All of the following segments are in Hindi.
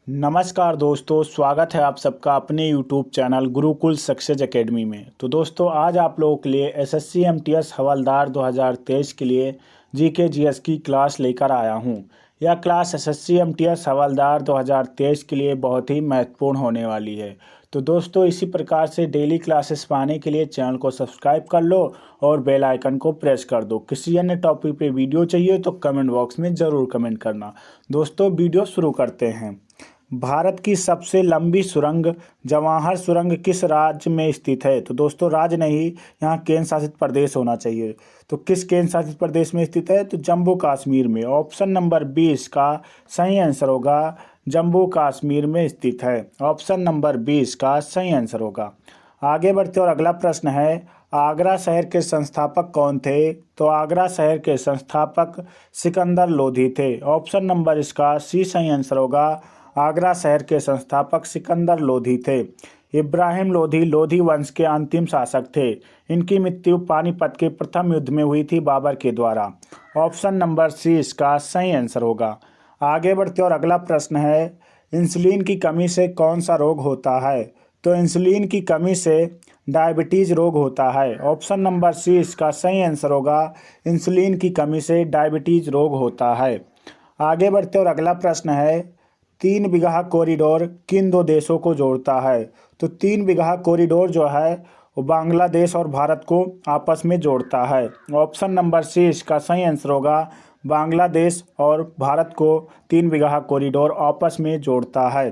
नमस्कार दोस्तों, स्वागत है आप सबका अपने YouTube channel Gurukul success academy में। तो दोस्तों, आज आप लोगों के लिए एसएससी एमटीएस हवलदार 2023 के लिए जीके जीएस की क्लास लेकर आया हूं। यह क्लास एसएससी एमटीएस हवलदार 2023 के लिए बहुत ही महत्वपूर्ण होने वाली है। तो दोस्तों, इसी प्रकार से डेली क्लासेस पाने के लिए चैनल को सब्सक्राइब कर लो और बेल आइकन को प्रेस कर दो। किसी अन्य टॉपिक पे वीडियो चाहिए तो कमेंट बॉक्स में ज़रूर कमेंट करना। दोस्तों, वीडियो शुरू करते हैं। भारत की सबसे लंबी सुरंग जवाहर सुरंग किस राज्य में स्थित है? तो दोस्तों, राज्य नहीं, यहाँ केंद्र शासित प्रदेश होना चाहिए। तो किस केंद्र शासित प्रदेश में स्थित है? तो जम्मू कश्मीर में। ऑप्शन नंबर 20 का सही आंसर होगा जम्मू कश्मीर में स्थित है। ऑप्शन नंबर 20 का सही आंसर होगा। आगे बढ़ते और अगला प्रश्न है, आगरा शहर के संस्थापक कौन थे? तो आगरा शहर के संस्थापक सिकंदर लोधी थे। ऑप्शन नंबर इसका सी सही आंसर होगा। आगरा शहर के संस्थापक सिकंदर लोधी थे। इब्राहिम लोधी लोधी वंश के अंतिम शासक थे। इनकी मृत्यु पानीपत के प्रथम युद्ध में हुई थी बाबर के द्वारा। ऑप्शन नंबर सी इसका सही आंसर होगा। आगे बढ़ते और अगला प्रश्न है, इंसुलिन की कमी से कौन सा रोग होता है? तो इंसुलिन की कमी से डायबिटीज रोग होता है। ऑप्शन नंबर सी इसका सही आंसर होगा। इंसुलिन की कमी से डायबिटीज रोग होता है। आगे बढ़ते और अगला प्रश्न है, 3 बिगहा कॉरिडोर किन दो देशों को जोड़ता है? तो 3 बिगहा कॉरिडोर जो है वो बांग्लादेश और भारत को आपस में जोड़ता है। ऑप्शन नंबर सी इसका सही आंसर होगा। बांग्लादेश और भारत को 3 बिगहा कॉरिडोर आपस में जोड़ता है।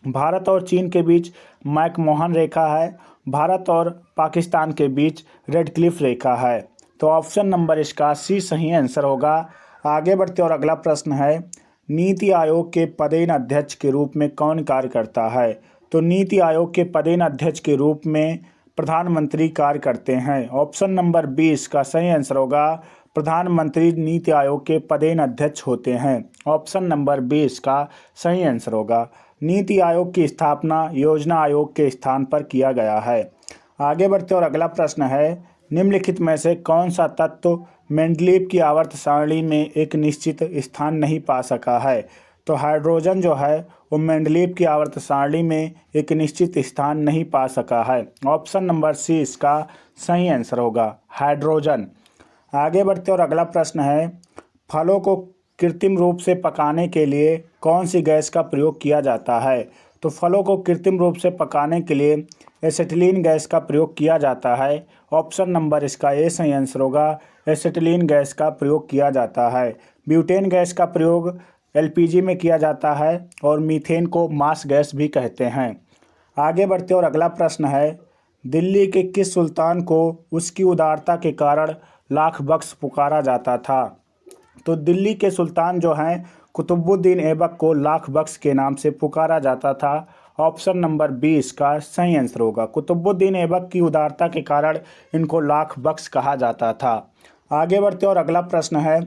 भारत और चीन के बीच मैकमोहन रेखा है। भारत और पाकिस्तान के बीच रेड क्लिफ रेखा है। तो ऑप्शन नंबर इसका सी सही आंसर होगा। आगे बढ़ते और अगला प्रश्न है, नीति आयोग के पदेन अध्यक्ष के रूप में कौन कार्य करता है? तो नीति आयोग के पदेन अध्यक्ष के रूप में प्रधानमंत्री कार्य करते हैं। ऑप्शन नंबर 20 का सही आंसर होगा। प्रधानमंत्री नीति आयोग के पदेन अध्यक्ष होते हैं। ऑप्शन नंबर 20 का सही आंसर होगा। नीति आयोग की स्थापना योजना आयोग के स्थान पर किया गया है। आगे बढ़ते और अगला प्रश्न है, निम्नलिखित में से कौन सा तत्व मेंडलीव की आवर्त सारणी में एक निश्चित स्थान नहीं पा सका है? तो हाइड्रोजन जो है वो मेंडलीव की आवर्त सारणी में एक निश्चित स्थान नहीं पा सका है। ऑप्शन नंबर सी इसका सही आंसर होगा, हाइड्रोजन। आगे बढ़ते और अगला प्रश्न है, फलों को कृत्रिम रूप से पकाने के लिए कौन सी गैस का प्रयोग किया जाता है? तो फलों को कृत्रिम रूप से पकाने के लिए एसिटिलीन गैस का प्रयोग किया जाता है। ऑप्शन नंबर इसका ए सही आंसर होगा। एसिटिलीन गैस का प्रयोग किया जाता है। ब्यूटेन गैस का प्रयोग एलपीजी में किया जाता है और मीथेन को मास गैस भी कहते हैं। आगे बढ़ते और अगला प्रश्न है, दिल्ली के किस सुल्तान को उसकी उदारता के कारण लाख बख्श पुकारा जाता था? तो दिल्ली के सुल्तान जो हैं कुतुबुद्दीन ऐबक को लाख बख्श के नाम से पुकारा जाता था। ऑप्शन नंबर 20 का सही आंसर होगा। कुतुबुद्दीन ऐबक की उदारता के कारण इनको लाख बख्श कहा जाता था। आगे बढ़ते और अगला प्रश्न है,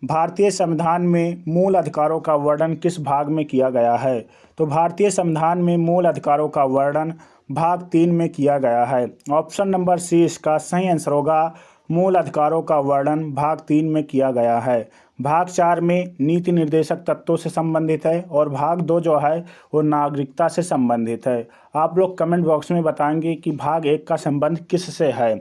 भारतीय संविधान में मूल अधिकारों का वर्णन किस भाग में किया गया है? तो भारतीय संविधान में मूल अधिकारों का वर्णन भाग 3 में किया गया है। ऑप्शन नंबर सी इसका सही आंसर होगा। मूल अधिकारों का वर्णन भाग 3 में किया गया है। भाग 4 में नीति निर्देशक तत्वों से संबंधित है और भाग 2 जो है वो नागरिकता से संबंधित है। आप लोग कमेंट बॉक्स में बताएंगे कि भाग 1 का संबंध किससे है।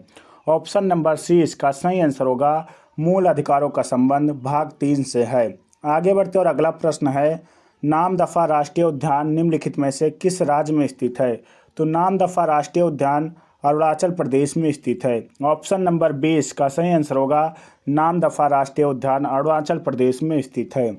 ऑप्शन नंबर सी इसका सही आंसर होगा। मूल अधिकारों का संबंध भाग 3 से है। आगे बढ़ते और अगला प्रश्न है, नामदफा राष्ट्रीय उद्यान निम्नलिखित में से किस राज्य में स्थित है? तो नामदफा राष्ट्रीय उद्यान अरुणाचल प्रदेश में स्थित है। ऑप्शन नंबर 20 का सही आंसर होगा। नामदफा राष्ट्रीय उद्यान अरुणाचल प्रदेश में स्थित है।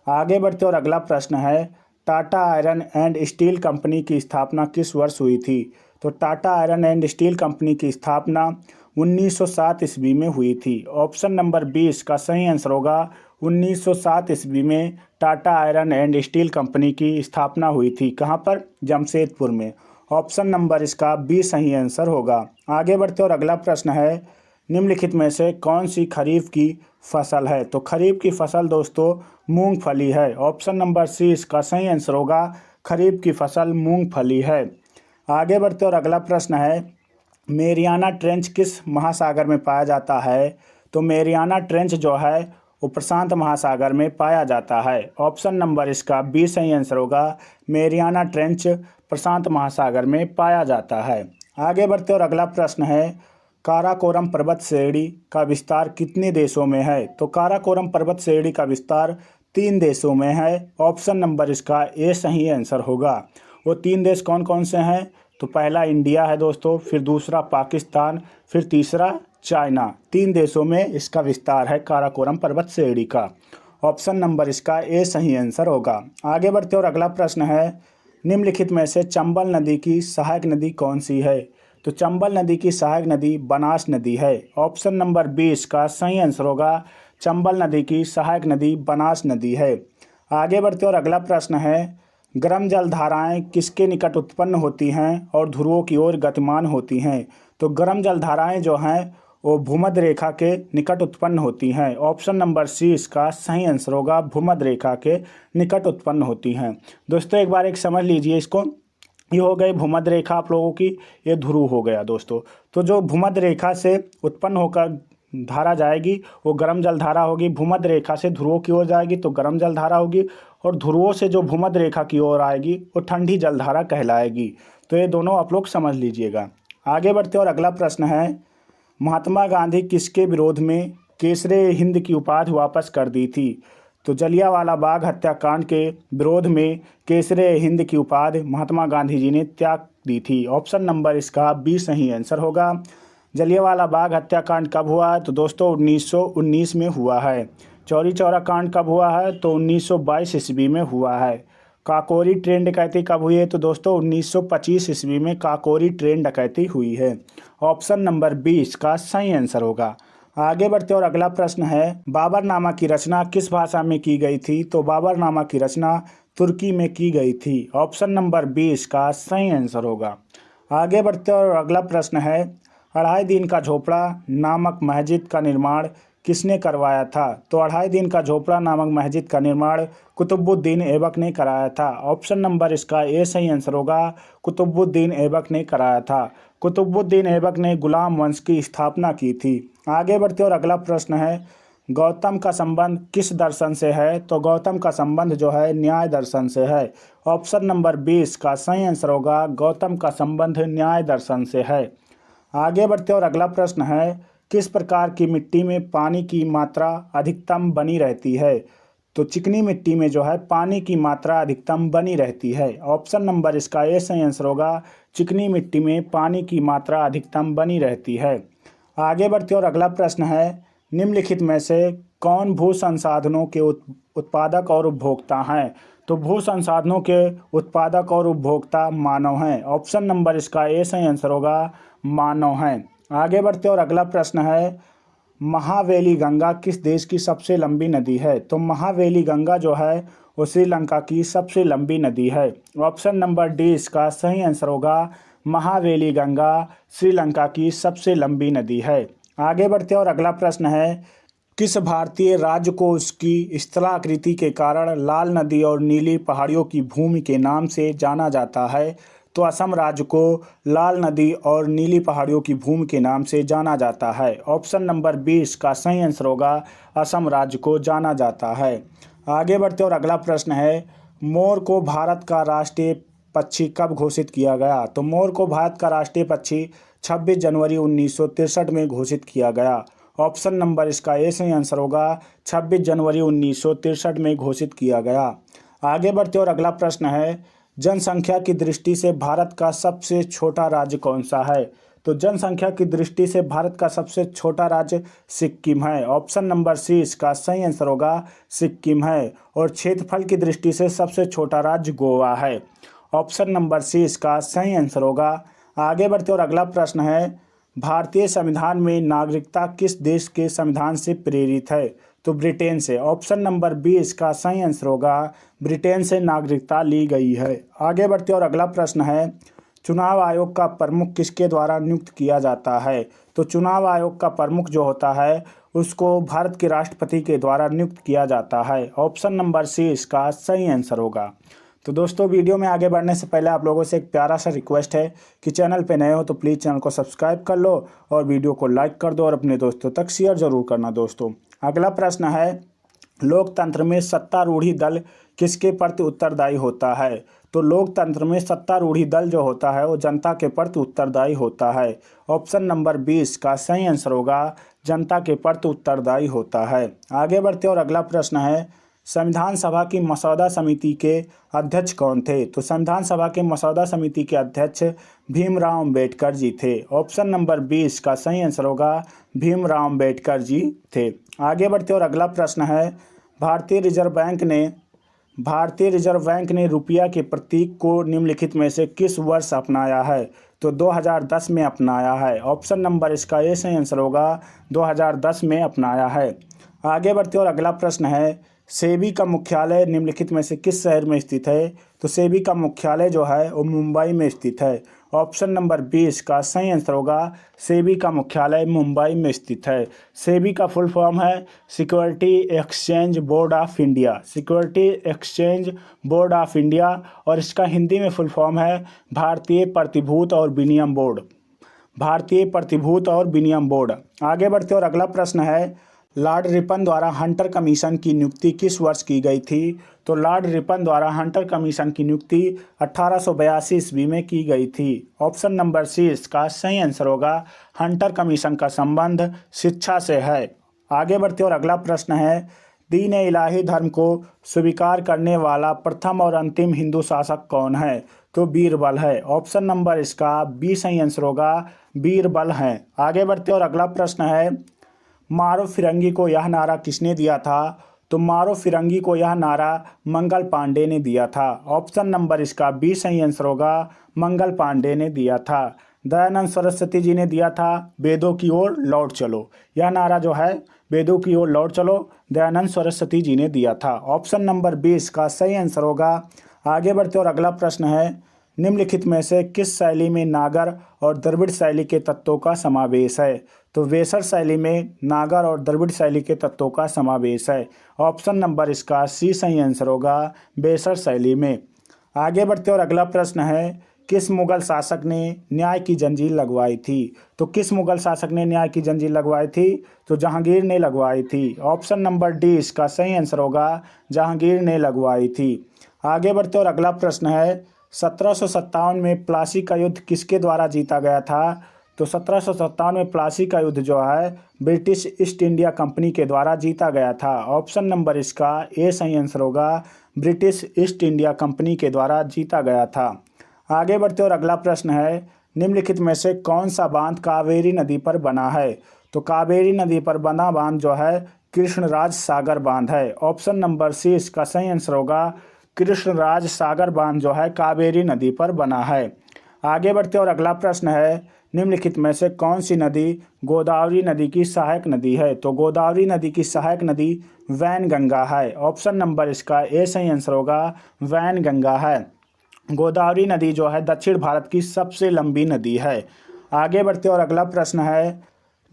आगे बढ़ते और अगला प्रश्न है, Tata iron and steel company की स्थापना किस वर्ष हुई थी? तो Tata iron and steel company की स्थापना 1907 ईस्वी में हुई थी। ऑप्शन नंबर 20 का सही आंसर होगा। 1907 ईस्वी में Tata iron and steel company की स्थापना हुई थी। कहाँ पर? जमशेदपुर में। ऑप्शन नंबर इसका बी सही आंसर होगा। आगे बढ़ते और अगला प्रश्न है, निम्नलिखित में से कौन सी खरीफ की फसल है? तो खरीफ की फसल दोस्तों मूंगफली है। ऑप्शन नंबर सी इसका सही आंसर होगा। खरीफ की फसल मूंगफली है। आगे बढ़ते और अगला प्रश्न है, मेरियाना ट्रेंच किस महासागर में पाया जाता है? तो मेरियाना ट्रेंच जो है वो प्रशांत महासागर में पाया जाता है। ऑप्शन नंबर इसका बी सही आंसर होगा, मेरियाना ट्रेंच प्रशांत महासागर में पाया जाता है। आगे बढ़ते और अगला प्रश्न है, काराकोरम पर्वत श्रेणी का विस्तार कितने देशों में है? तो काराकोरम पर्वत श्रेणी का विस्तार 3 देशों में है। ऑप्शन नंबर इसका ए सही आंसर होगा। वो 3 देश कौन कौन से हैं? तो पहला इंडिया है दोस्तों, फिर दूसरा पाकिस्तान, फिर तीसरा चाइना। 3 देशों में इसका विस्तार है काराकोरम पर्वत श्रेणी का। ऑप्शन नंबर इसका ए सही आंसर होगा। आगे बढ़ते और अगला प्रश्न है, निम्नलिखित में से चंबल नदी की सहायक नदी कौन सी है? तो चंबल नदी की सहायक नदी बनास नदी है। ऑप्शन नंबर बी इसका सही आंसर होगा, चंबल नदी की सहायक नदी बनास नदी है। आगे बढ़ते और अगला प्रश्न है, गर्म जल धाराएँ किसके निकट उत्पन्न होती हैं और ध्रुवों की ओर गतिमान होती हैं? तो गर्म जल धाराएँ जो हैं वो भूमध्य रेखा के निकट उत्पन्न होती हैं। ऑप्शन नंबर सी इसका सही आंसर होगा, भूमध्य रेखा के निकट उत्पन्न होती हैं। दोस्तों एक बार समझ लीजिए इसको, ये हो गई भूमध्य रेखा आप लोगों की, ये ध्रुव हो गया दोस्तों। तो जो भूमध्य रेखा से उत्पन्न होकर धारा जाएगी वो गर्म जल धारा होगी, भूमध्य रेखा से ध्रुवों की ओर जाएगी तो गर्म जल धारा होगी, और ध्रुवों से जो भूमध्य रेखा की ओर आएगी वो ठंडी जल धारा कहलाएगी। तो ये दोनों आप लोग समझ लीजिएगा। आगे बढ़ते और अगला प्रश्न है, महात्मा गांधी किसके विरोध में केसरे हिंद की उपाधि वापस कर दी थी? तो जलियांवाला बाग हत्याकांड के विरोध में केसरे हिंद की उपाधि महात्मा गांधी जी ने त्याग दी थी। ऑप्शन नंबर इसका बी सही आंसर होगा। जलियांवाला बाग हत्याकांड कब हुआ है? तो दोस्तों 1919 में हुआ है। चौरी चौरा कांड कब हुआ है? तो 1922 ईस्वी में हुआ है। काकोरी ट्रेन डकैती कब हुई है? तो दोस्तों 1925 ईस्वी में काकोरी ट्रेन डकैती हुई है। ऑप्शन नंबर बी इसका सही आंसर होगा। आगे बढ़ते और अगला प्रश्न है, बाबरनामा की रचना किस भाषा में की गई थी? तो बाबरनामा की रचना तुर्की में की गई थी। ऑप्शन नंबर बी इसका सही आंसर होगा। आगे बढ़ते और अगला प्रश्न है, अढ़ाई दिन का झोपड़ा नामक मस्जिद का निर्माण किसने करवाया था? तो अढ़ाई दिन का झोपड़ा नामक मस्जिद का निर्माण कुतुबुद्दीन ऐबक ने कराया था। ऑप्शन नंबर इसका ए सही आंसर होगा, कुतुबुद्दीन ऐबक ने कराया था। कुतुबुद्दीन ऐबक ने गुलाम वंश की स्थापना की थी। आगे बढ़ते और अगला प्रश्न है, गौतम का संबंध किस दर्शन से है? तो गौतम का संबंध जो है न्याय दर्शन से है। ऑप्शन नंबर बी इसका सही आंसर होगा, गौतम का संबंध न्याय दर्शन से है। आगे बढ़ते और अगला प्रश्न है, किस प्रकार की मिट्टी में पानी की मात्रा अधिकतम बनी रहती है? तो चिकनी मिट्टी में जो है पानी की मात्रा अधिकतम बनी रहती है। ऑप्शन नंबर इसका ए सही आंसर होगा, चिकनी मिट्टी में पानी की मात्रा अधिकतम बनी रहती है। आगे बढ़ते और अगला प्रश्न है, निम्नलिखित में से कौन भू संसाधनों के उत्पादक और उपभोक्ता हैं? तो भू संसाधनों के उत्पादक और उपभोक्ता मानव हैं। ऑप्शन नंबर इसका ए सही आंसर होगा, मानव हैं। आगे बढ़ते और अगला प्रश्न है, महावेली गंगा किस देश की सबसे लंबी नदी है? तो महावेली गंगा जो है वो श्रीलंका की सबसे लंबी नदी है। ऑप्शन नंबर डी इसका सही आंसर होगा, महावेली गंगा श्रीलंका की सबसे लंबी नदी है। आगे बढ़ते और अगला प्रश्न है, किस भारतीय राज्य को उसकी स्थलाकृति के कारण लाल नदी और नीली पहाड़ियों की भूमि के नाम से जाना जाता है? तो असम राज्य को लाल नदी और नीली पहाड़ियों की भूमि के नाम से जाना जाता है। ऑप्शन नंबर बी इसका सही आंसर होगा, असम राज्य को जाना जाता है। आगे बढ़ते और अगला प्रश्न है, मोर को भारत का राष्ट्रीय पक्षी कब घोषित किया गया? तो मोर को भारत का राष्ट्रीय पक्षी 26 जनवरी 1963 में घोषित किया गया। ऑप्शन नंबर इसका ए सही आंसर होगा, 26 जनवरी 1963 में घोषित किया गया। आगे बढ़ते और अगला प्रश्न है, जनसंख्या की दृष्टि से भारत का सबसे छोटा राज्य कौन सा है? तो जनसंख्या की दृष्टि से भारत का सबसे छोटा राज्य सिक्किम है। ऑप्शन नंबर सी इसका सही आंसर होगा, सिक्किम है। और क्षेत्रफल की दृष्टि से सबसे छोटा राज्य गोवा है। ऑप्शन नंबर सी इसका सही आंसर होगा। आगे बढ़ते और अगला प्रश्न है, भारतीय संविधान में नागरिकता किस देश के संविधान से प्रेरित है? तो ब्रिटेन से। ऑप्शन नंबर बी इसका सही आंसर होगा, ब्रिटेन से नागरिकता ली गई है। आगे बढ़ते और अगला प्रश्न है, चुनाव आयोग का प्रमुख किसके द्वारा नियुक्त किया जाता है? तो चुनाव आयोग का प्रमुख जो होता है उसको भारत के राष्ट्रपति के द्वारा नियुक्त किया जाता है। ऑप्शन नंबर सी इसका सही आंसर होगा। तो दोस्तों वीडियो में आगे बढ़ने से पहले आप लोगों से एक प्यारा सा रिक्वेस्ट है कि चैनल पे नए हो तो प्लीज़ चैनल को सब्सक्राइब कर लो और वीडियो को लाइक कर दो और अपने दोस्तों तक शेयर ज़रूर करना। दोस्तों अगला प्रश्न है, लोकतंत्र में सत्तारूढ़ी दल किसके प्रति उत्तरदायी होता है? तो लोकतंत्र में सत्तारूढ़ी दल जो होता है वो जनता के प्रति उत्तरदायी होता है। ऑप्शन नंबर 20 का सही आंसर होगा जनता के प्रति उत्तरदायी होता है। आगे बढ़ते और अगला प्रश्न है, संविधान सभा की मसौदा समिति के अध्यक्ष कौन थे? तो संविधान सभा के मसौदा समिति के अध्यक्ष भीमराव अंबेडकर जी थे। ऑप्शन नंबर 20 का सही आंसर होगा भीमराव अंबेडकर जी थे। आगे बढ़ते और अगला प्रश्न है, भारतीय रिजर्व बैंक ने रुपया के प्रतीक को निम्नलिखित में से किस वर्ष अपनाया है? तो 2010 में अपनाया है। ऑप्शन नंबर इसका ए सही आंसर होगा 2010 में अपनाया है। आगे बढ़ते और अगला प्रश्न है, सेबी का मुख्यालय निम्नलिखित में से किस शहर में स्थित है? तो सेबी का मुख्यालय जो है वो मुंबई में स्थित है। ऑप्शन नंबर 20 का सही आंसर होगा सेबी का मुख्यालय मुंबई में स्थित है। सेबी का फुल फॉर्म है security exchange board of India, security exchange board of India, और इसका हिंदी में फुल फॉर्म है भारतीय प्रतिभूत और विनिमय बोर्ड, भारतीय प्रतिभूत और विनिमय बोर्ड। आगे बढ़ते और अगला प्रश्न है, लॉर्ड रिपन द्वारा हंटर कमीशन की नियुक्ति किस वर्ष की गई थी? तो लॉर्ड रिपन द्वारा हंटर कमीशन की नियुक्ति 1882 ईस्वी में की गई थी। ऑप्शन नंबर सी इसका सही आंसर होगा हंटर कमीशन का संबंध शिक्षा से है। आगे बढ़ते और अगला प्रश्न है, दीन इलाही धर्म को स्वीकार करने वाला प्रथम और अंतिम हिंदू शासक कौन है? तो बीरबल है। ऑप्शन नंबर इसका बी सही आंसर होगा बीरबल है। आगे बढ़ते और अगला प्रश्न है, मारो फिरंगी को यह नारा किसने दिया था? तो मारो फिरंगी को यह नारा मंगल पांडे ने दिया था। ऑप्शन नंबर इसका बी सही आंसर होगा मंगल पांडे ने दिया था। दयानंद सरस्वती जी ने दिया था वेदों की ओर लौट चलो, यह नारा जो है वेदों की ओर लौट चलो दयानंद सरस्वती जी ने दिया था। ऑप्शन नंबर 20 का सही आंसर होगा। आगे बढ़ते और अगला प्रश्न है, निम्नलिखित में से किस शैली में नागर और द्रविड़ शैली के तत्वों का समावेश है? तो वेसर शैली में नागर और द्रविड़ शैली के तत्वों का समावेश है। ऑप्शन नंबर इसका सी सही आंसर होगा वेसर शैली में। आगे बढ़ते और अगला प्रश्न है, किस मुगल शासक ने न्याय की जंजीर लगवाई थी? तो किस मुगल शासक ने न्याय की जंजीर लगवाई थी? तो जहांगीर ने लगवाई थी। ऑप्शन नंबर डी इसका सही आंसर होगा जहांगीर ने लगवाई थी। आगे बढ़ते और अगला प्रश्न है, 1757 में प्लासी का युद्ध किसके द्वारा जीता गया था? तो 1757 में प्लासी का युद्ध जो है ब्रिटिश ईस्ट इंडिया कंपनी के द्वारा जीता गया था। ऑप्शन नंबर इसका ए सही आंसर होगा ब्रिटिश ईस्ट इंडिया कंपनी के द्वारा जीता गया था। आगे बढ़ते और अगला प्रश्न है, निम्नलिखित में से कौन सा बांध कावेरी नदी पर बना है? तो कावेरी नदी पर बना बांध जो है कृष्णराज सागर बांध है। ऑप्शन नंबर सी इसका सही आंसर होगा कृष्णराज सागर बांध जो है कावेरी नदी पर बना है। आगे बढ़ते और अगला प्रश्न है, निम्नलिखित में से कौन सी नदी गोदावरी नदी की सहायक नदी है? तो गोदावरी नदी की सहायक नदी वैनगंगा है। ऑप्शन नंबर इसका ए सही आंसर होगा वैनगंगा है। गोदावरी नदी जो है दक्षिण भारत की सबसे लंबी नदी है। आगे बढ़ते और अगला प्रश्न है,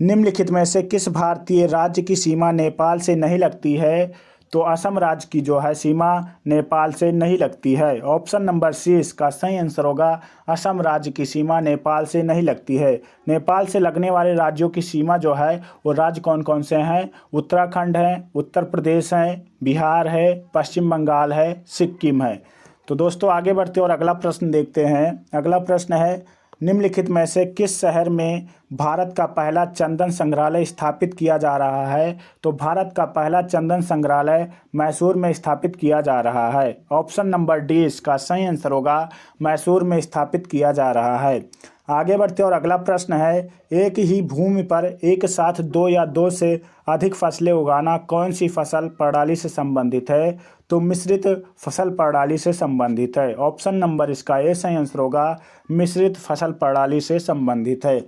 निम्नलिखित में से किस भारतीय राज्य की सीमा नेपाल से नहीं लगती है? तो असम राज्य की जो है सीमा नेपाल से नहीं लगती है। ऑप्शन नंबर सी इसका सही आंसर होगा असम राज्य की सीमा नेपाल से नहीं लगती है। नेपाल से लगने वाले राज्यों की सीमा जो है वो राज्य कौन कौन से हैं? उत्तराखंड है, उत्तर प्रदेश है, बिहार है, पश्चिम बंगाल है, सिक्किम है। तो दोस्तों आगे बढ़ते और अगला प्रश्न देखते हैं। अगला प्रश्न है, निम्नलिखित में से किस शहर में भारत का पहला चंदन संग्रहालय स्थापित किया जा रहा है? तो भारत का पहला चंदन संग्रहालय मैसूर में स्थापित किया जा रहा है। ऑप्शन नंबर डी इसका सही आंसर होगा मैसूर में स्थापित किया जा रहा है। आगे बढ़ते और अगला प्रश्न है, एक ही भूमि पर एक साथ दो या दो से अधिक फसलें उगाना कौन सी फसल प्रणाली से संबंधित है? तो मिश्रित फसल प्रणाली से संबंधित है। ऑप्शन नंबर इसका ए सही आंसर होगा मिश्रित फसल प्रणाली से संबंधित है।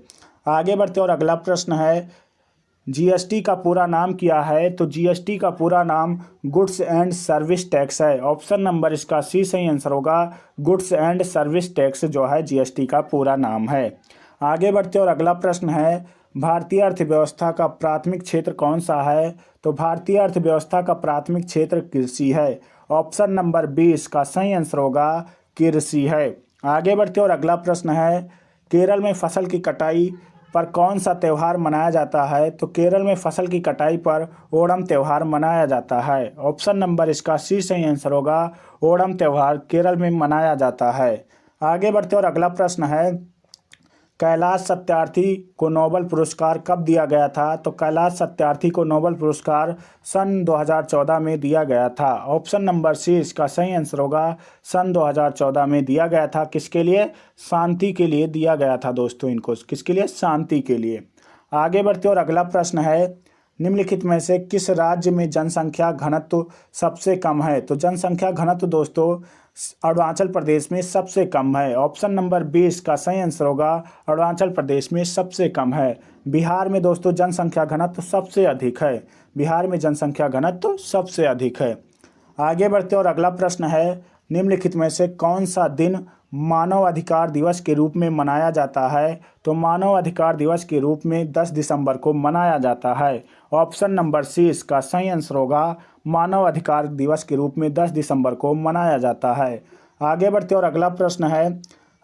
आगे बढ़ते और अगला प्रश्न है, जीएसटी का पूरा नाम क्या है? तो जीएसटी का पूरा नाम गुड्स एंड सर्विस टैक्स है। ऑप्शन नंबर इसका सी सही आंसर होगा गुड्स एंड सर्विस टैक्स जो है जीएसटी का पूरा नाम है। आगे बढ़ते और अगला प्रश्न है, भारतीय अर्थव्यवस्था का प्राथमिक क्षेत्र कौन सा है? तो भारतीय अर्थव्यवस्था का प्राथमिक क्षेत्र कृषि है। ऑप्शन नंबर 20 का सही आंसर होगा कृषि है। आगे बढ़ते और अगला प्रश्न है, केरल में फसल की कटाई पर कौन सा त्यौहार मनाया जाता है? तो केरल में फसल की कटाई पर ओणम त्यौहार मनाया जाता है। ऑप्शन नंबर इसका सी सही आंसर होगा। ओणम त्यौहार केरल में मनाया जाता है। आगे बढ़ते और अगला प्रश्न है, कैलाश सत्यार्थी को नोबेल पुरस्कार कब दिया गया था? तो कैलाश सत्यार्थी को नोबेल पुरस्कार सन 2014 में दिया गया था। ऑप्शन नंबर सी इसका सही आंसर होगा। सन 2014 में दिया गया था। किसके लिए? शांति के लिए दिया गया था दोस्तों इनको। किसके लिए? शांति के लिए। आगे बढ़ते और अगला प्रश्न है, निम्नलिखित में से किस राज्य में जनसंख्या घनत्व सबसे कम है? तो जनसंख्या घनत्व दोस्तों अरुणाचल प्रदेश में सबसे कम है। ऑप्शन नंबर 20 का सही आंसर होगा। अरुणाचल प्रदेश में सबसे कम है। बिहार में दोस्तों जनसंख्या घनत्व सबसे अधिक है। बिहार में जनसंख्या घनत्व सबसे अधिक है। आगे बढ़ते और अगला प्रश्न है, निम्नलिखित में से कौन सा दिन मानव अधिकार दिवस के रूप में मनाया जाता है? तो मानव अधिकार दिवस के रूप में 10 दिसंबर को मनाया जाता है। ऑप्शन नंबर सी इसका सही आंसर होगा। मानव अधिकार दिवस के रूप में 10 दिसंबर को मनाया जाता है। आगे बढ़ते और अगला प्रश्न है,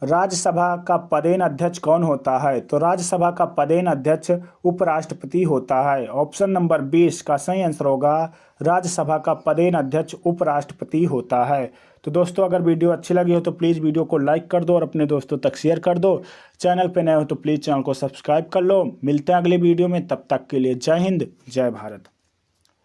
राज्यसभा का पदेन अध्यक्ष कौन होता है? तो राज्यसभा का पदेन अध्यक्ष उपराष्ट्रपति होता है। ऑप्शन नंबर 20 का सही आंसर होगा। राज्यसभा का पदेन अध्यक्ष उपराष्ट्रपति होता है। तो दोस्तों अगर वीडियो अच्छी लगी हो तो प्लीज़ वीडियो को लाइक कर दो और अपने दोस्तों तक शेयर कर दो। चैनल पे नए हो तो प्लीज़ चैनल को सब्सक्राइब कर लो। मिलते हैं अगले वीडियो में, तब तक के लिए जय हिंद जय भारत।